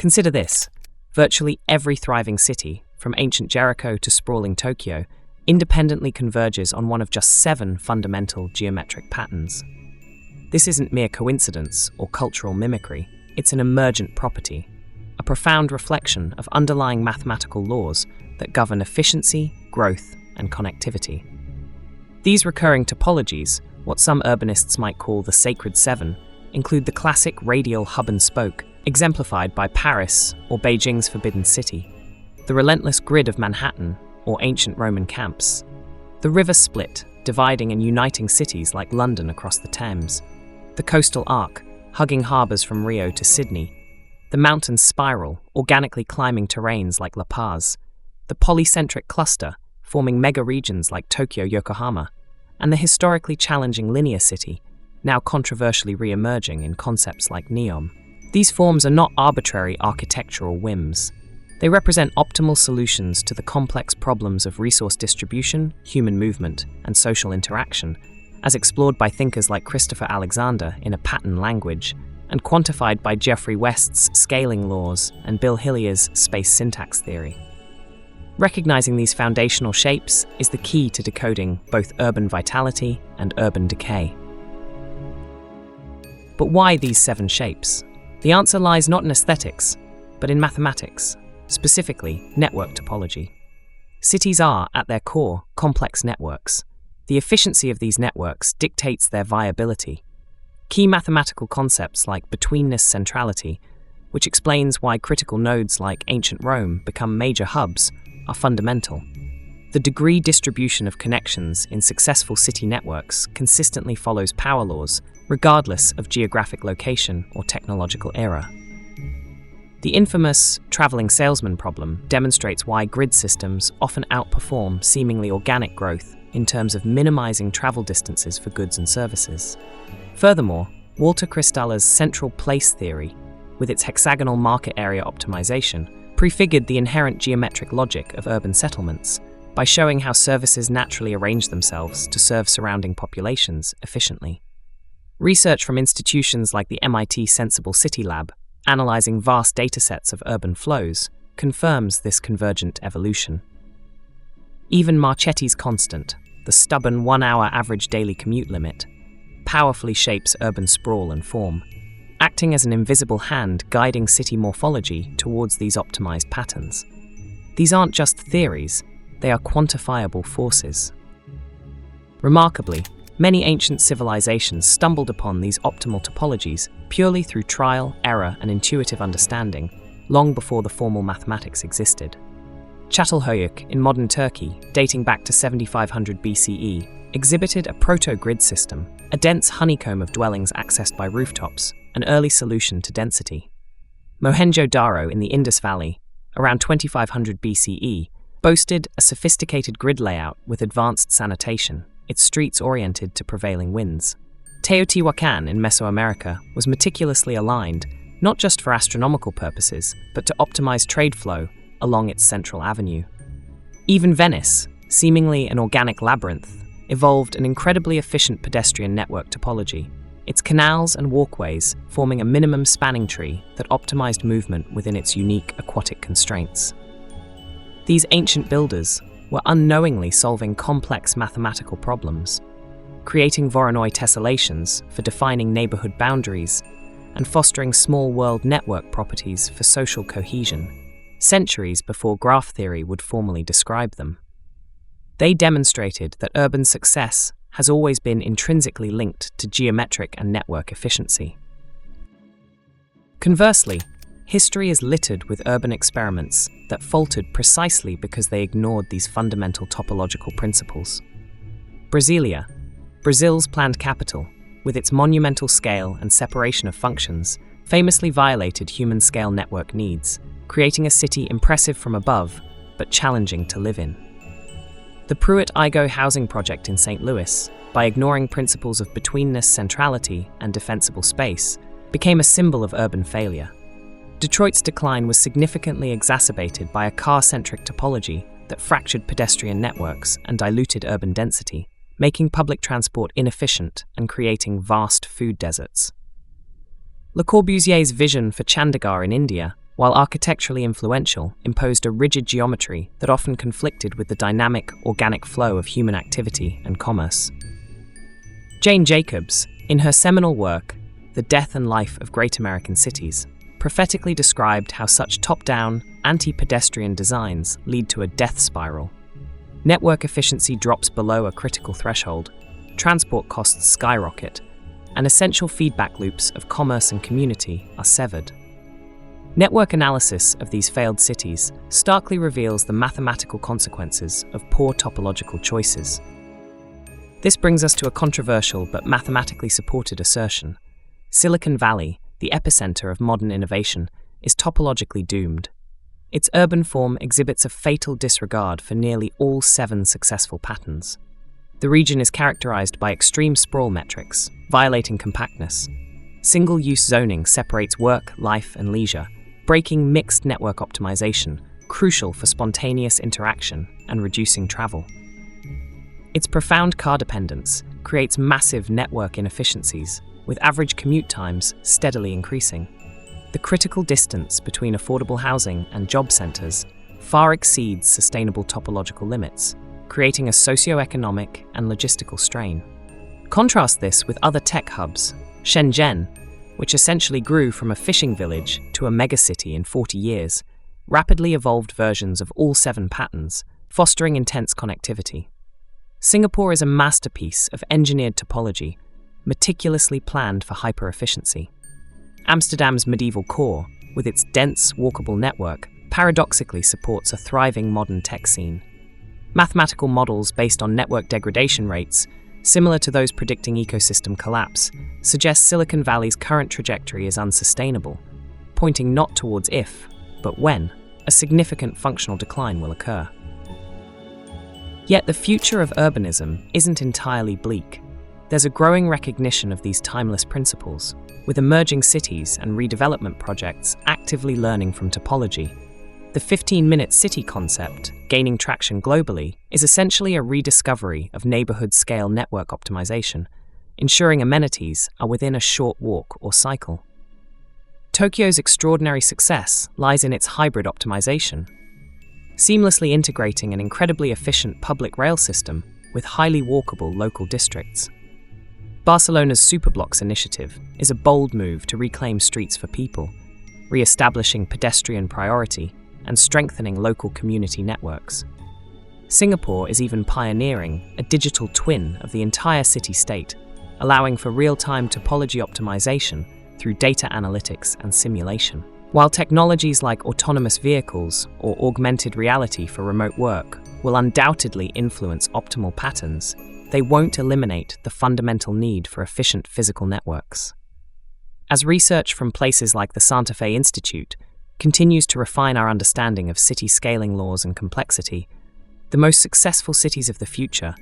Consider this. Virtually every thriving city, from ancient Jericho to sprawling Tokyo, independently converges on one of just 7 fundamental geometric patterns. This isn't mere coincidence or cultural mimicry, it's an emergent property, a profound reflection of underlying mathematical laws that govern efficiency, growth, and connectivity. These recurring topologies, what some urbanists might call the sacred 7, include the classic radial hub and spoke, exemplified by Paris or Beijing's Forbidden City, the relentless grid of Manhattan or ancient Roman camps, the river split, dividing and uniting cities like London across the Thames, the coastal arc, hugging harbours from Rio to Sydney, the mountain spiral, organically climbing terrains like La Paz, the polycentric cluster, forming mega-regions like Tokyo-Yokohama, and the historically challenging linear city, now controversially re-emerging in concepts like NEOM. These forms are not arbitrary architectural whims. They represent optimal solutions to the complex problems of resource distribution, human movement, and social interaction, as explored by thinkers like Christopher Alexander in A Pattern Language, and quantified by Geoffrey West's scaling laws and Bill Hillier's space syntax theory. Recognizing these foundational shapes is the key to decoding both urban vitality and urban decay. But why these 7 shapes? The answer lies not in aesthetics, but in mathematics, specifically network topology. Cities are, at their core, complex networks. The efficiency of these networks dictates their viability. Key mathematical concepts like betweenness centrality, which explains why critical nodes like ancient Rome become major hubs, are fundamental. The degree distribution of connections in successful city networks consistently follows power laws, regardless of geographic location or technological era. The infamous traveling salesman problem demonstrates why grid systems often outperform seemingly organic growth in terms of minimizing travel distances for goods and services. Furthermore, Walter Christaller's central place theory, with its hexagonal market area optimization, prefigured the inherent geometric logic of urban settlements by showing how services naturally arrange themselves to serve surrounding populations efficiently. Research from institutions like the MIT Sensible City Lab, analyzing vast datasets of urban flows, confirms this convergent evolution. Even Marchetti's constant, the stubborn 1-hour average daily commute limit, powerfully shapes urban sprawl and form, acting as an invisible hand guiding city morphology towards these optimized patterns. These aren't just theories, they are quantifiable forces. Remarkably, many ancient civilizations stumbled upon these optimal topologies purely through trial, error, and intuitive understanding, long before the formal mathematics existed. Çatalhöyük in modern Turkey, dating back to 7500 BCE, exhibited a proto-grid system, a dense honeycomb of dwellings accessed by rooftops, an early solution to density. Mohenjo-daro in the Indus Valley, around 2500 BCE, boasted a sophisticated grid layout with advanced sanitation, its streets oriented to prevailing winds. Teotihuacan in Mesoamerica was meticulously aligned, not just for astronomical purposes, but to optimize trade flow along its central avenue. Even Venice, seemingly an organic labyrinth, evolved an incredibly efficient pedestrian network topology, its canals and walkways forming a minimum spanning tree that optimized movement within its unique aquatic constraints. These ancient builders were unknowingly solving complex mathematical problems, creating Voronoi tessellations for defining neighborhood boundaries and fostering small world network properties for social cohesion, centuries before graph theory would formally describe them. They demonstrated that urban success has always been intrinsically linked to geometric and network efficiency. Conversely, history is littered with urban experiments that faltered precisely because they ignored these fundamental topological principles. Brasília, Brazil's planned capital, with its monumental scale and separation of functions, famously violated human-scale network needs, creating a city impressive from above, but challenging to live in. The Pruitt-Igoe housing project in St. Louis, by ignoring principles of betweenness centrality and defensible space, became a symbol of urban failure. Detroit's decline was significantly exacerbated by a car-centric topology that fractured pedestrian networks and diluted urban density, making public transport inefficient and creating vast food deserts. Le Corbusier's vision for Chandigarh in India, while architecturally influential, imposed a rigid geometry that often conflicted with the dynamic, organic flow of human activity and commerce. Jane Jacobs, in her seminal work, The Death and Life of Great American Cities, prophetically described how such top-down, anti-pedestrian designs lead to a death spiral. Network efficiency drops below a critical threshold, transport costs skyrocket, and essential feedback loops of commerce and community are severed. Network analysis of these failed cities starkly reveals the mathematical consequences of poor topological choices. This brings us to a controversial but mathematically supported assertion. Silicon Valley, the epicenter of modern innovation, is topologically doomed. Its urban form exhibits a fatal disregard for nearly all 7 successful patterns. The region is characterized by extreme sprawl metrics, violating compactness. Single-use zoning separates work, life, and leisure, breaking mixed network optimization, crucial for spontaneous interaction and reducing travel. Its profound car dependence creates massive network inefficiencies, with average commute times steadily increasing. The critical distance between affordable housing and job centers far exceeds sustainable topological limits, creating a socio-economic and logistical strain. Contrast this with other tech hubs. Shenzhen, which essentially grew from a fishing village to a megacity in 40 years, rapidly evolved versions of all 7 patterns, fostering intense connectivity. Singapore is a masterpiece of engineered topology, meticulously planned for hyper-efficiency. Amsterdam's medieval core, with its dense, walkable network, paradoxically supports a thriving modern tech scene. Mathematical models based on network degradation rates, similar to those predicting ecosystem collapse, suggest Silicon Valley's current trajectory is unsustainable, pointing not towards if, but when, a significant functional decline will occur. Yet the future of urbanism isn't entirely bleak. There's a growing recognition of these timeless principles, with emerging cities and redevelopment projects actively learning from topology. The 15-minute city concept, gaining traction globally, is essentially a rediscovery of neighborhood-scale network optimization, ensuring amenities are within a short walk or cycle. Tokyo's extraordinary success lies in its hybrid optimization, seamlessly integrating an incredibly efficient public rail system with highly walkable local districts. Barcelona's Superblocks initiative is a bold move to reclaim streets for people, re-establishing pedestrian priority and strengthening local community networks. Singapore is even pioneering a digital twin of the entire city-state, allowing for real-time topology optimization through data analytics and simulation. While technologies like autonomous vehicles or augmented reality for remote work will undoubtedly influence optimal patterns, they won't eliminate the fundamental need for efficient physical networks. As research from places like the Santa Fe Institute continues to refine our understanding of city scaling laws and complexity, the most successful cities of the future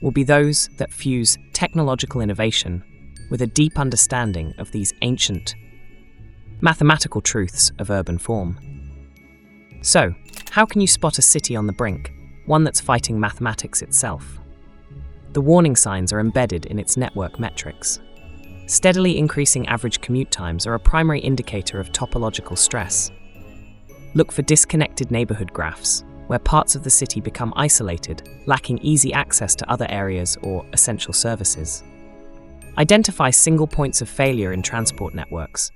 will be those that fuse technological innovation with a deep understanding of these ancient mathematical truths of urban form. So, how can you spot a city on the brink, one that's fighting mathematics itself? The warning signs are embedded in its network metrics. Steadily increasing average commute times are a primary indicator of topological stress. Look for disconnected neighborhood graphs, where parts of the city become isolated, lacking easy access to other areas or essential services. Identify single points of failure in transport networks,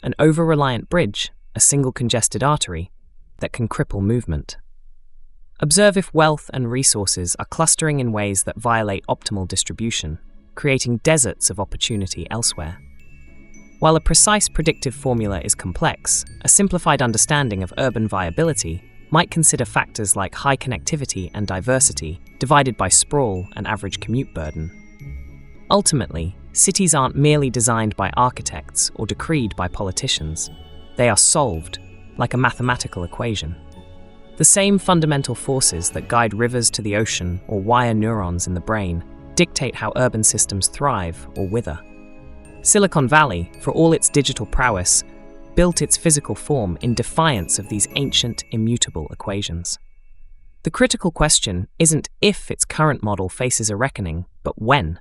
an over-reliant bridge, a single congested artery, that can cripple movement. Observe if wealth and resources are clustering in ways that violate optimal distribution, creating deserts of opportunity elsewhere. While a precise predictive formula is complex, a simplified understanding of urban viability might consider factors like high connectivity and diversity, divided by sprawl and average commute burden. Ultimately, cities aren't merely designed by architects or decreed by politicians. They are solved, like a mathematical equation. The same fundamental forces that guide rivers to the ocean or wire neurons in the brain dictate how urban systems thrive or wither. Silicon Valley, for all its digital prowess, built its physical form in defiance of these ancient, immutable equations. The critical question isn't if its current model faces a reckoning, but when,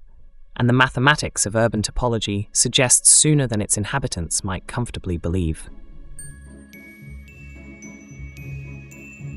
and the mathematics of urban topology suggests sooner than its inhabitants might comfortably believe.